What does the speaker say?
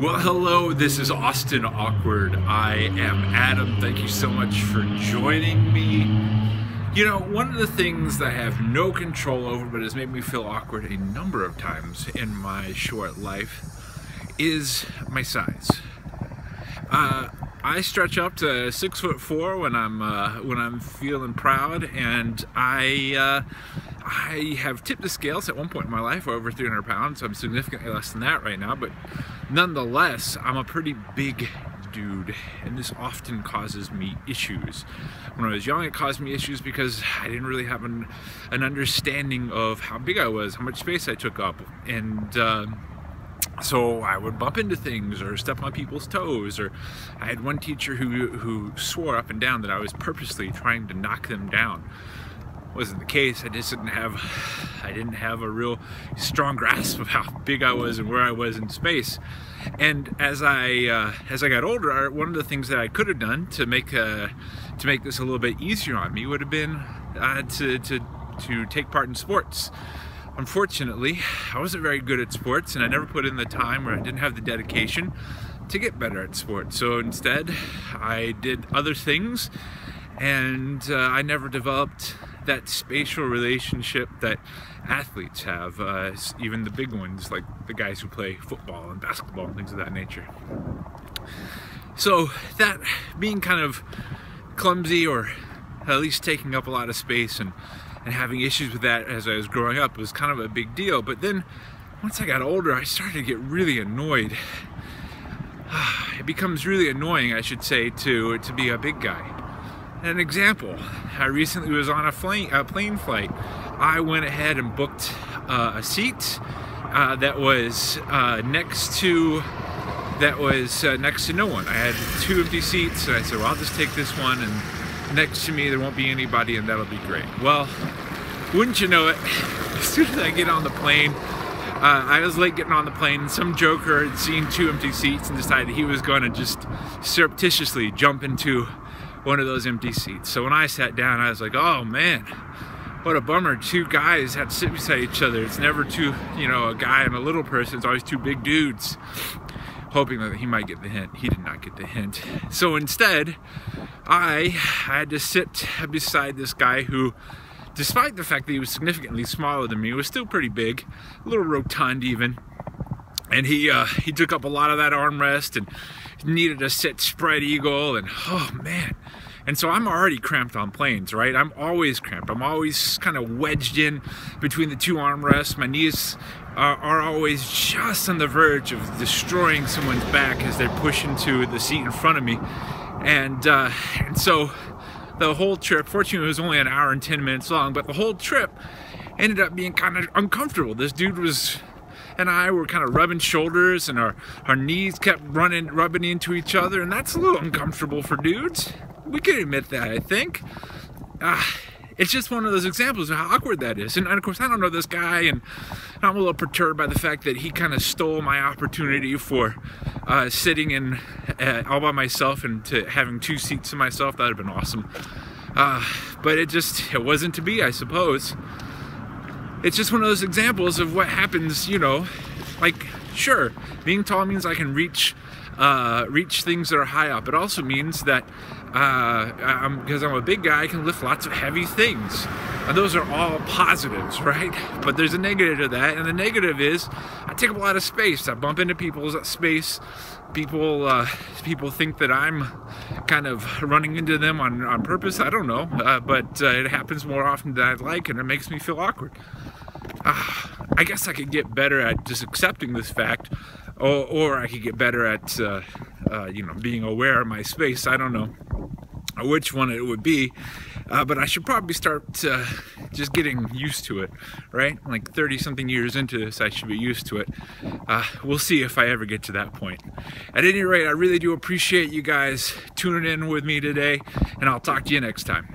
Well, hello, this is Austin Awkward. I am Adam. Thank you so much for joining me. You know, one of the things that I have no control over but has made me feel awkward a number of times in my short life is my size. I stretch up to 6'4" when I'm feeling proud, and I have tipped the scales at one point in my life over 300 pounds. I'm significantly less than that right now, but nonetheless, I'm a pretty big dude, and this often causes me issues. When I was young, it caused me issues because I didn't really have an understanding of how big I was, how much space I took up, and so I would bump into things or step on people's toes, or I had one teacher who swore up and down that I was purposely trying to knock them down. Wasn't the case. I just didn't have a real strong grasp of how big I was and where I was in space. And as I got older, one of the things that I could have done to make this a little bit easier on me would have been to take part in sports. Unfortunately, I wasn't very good at sports, and I never put in the time, or I didn't have the dedication to get better at sports. So instead, I did other things, and I never developed that spatial relationship that athletes have, even the big ones, like the guys who play football and basketball and things of that nature. So that being kind of clumsy, or at least taking up a lot of space, and having issues with that as I was growing up was kind of a big deal. But then once I got older, I started to get really annoyed. It becomes really annoying, I should say, to be a big guy. An example, I recently was on a plane flight. I went ahead and booked a seat that was next to no one. I had 2 empty seats, and I said, well, I'll just take this one, and next to me there won't be anybody, and that'll be great. Well, wouldn't you know it, as soon as I get on the plane, I was late getting on the plane, and some joker had seen 2 empty seats and decided he was going to just surreptitiously jump into one of those empty seats. So when I sat down, I was like, oh man, what a bummer. 2 guys had to sit beside each other. It's never a guy and a little person. It's always 2 big dudes. Hoping that he might get the hint. He did not get the hint. So instead, I had to sit beside this guy who, despite the fact that he was significantly smaller than me, was still pretty big, a little rotund even. And he took up a lot of that armrest and needed a sit spread eagle, and oh man. And so I'm already cramped on planes, right? I'm always cramped. I'm always kind of wedged in between the 2 armrests. My knees are always just on the verge of destroying someone's back as they're pushing to the seat in front of me. And so the whole trip, fortunately it was only an hour and 10 minutes long, but the whole trip ended up being kind of uncomfortable. This dude and I were kind of rubbing shoulders, and our knees kept rubbing into each other, and that's a little uncomfortable for dudes. We can admit that, I think. It's just one of those examples of how awkward that is. And of course, I don't know this guy, and I'm a little perturbed by the fact that he kind of stole my opportunity for sitting in all by myself and to having 2 seats to myself. That would have been awesome. But it wasn't to be, I suppose. It's just one of those examples of what happens, like, sure, being tall means I can reach things that are high up. It also means that because I'm a big guy, I can lift lots of heavy things. And those are all positives, right? But there's a negative to that, and the negative is I take up a lot of space. I bump into people's space. People think that I'm kind of running into them on purpose. I don't know, but it happens more often than I'd like, and it makes me feel awkward. I guess I could get better at just accepting this fact, or I could get better at being aware of my space. I don't know which one it would be, but I should probably start just getting used to it, right? Like 30-something years into this, I should be used to it. We'll see if I ever get to that point. At any rate, I really do appreciate you guys tuning in with me today, and I'll talk to you next time.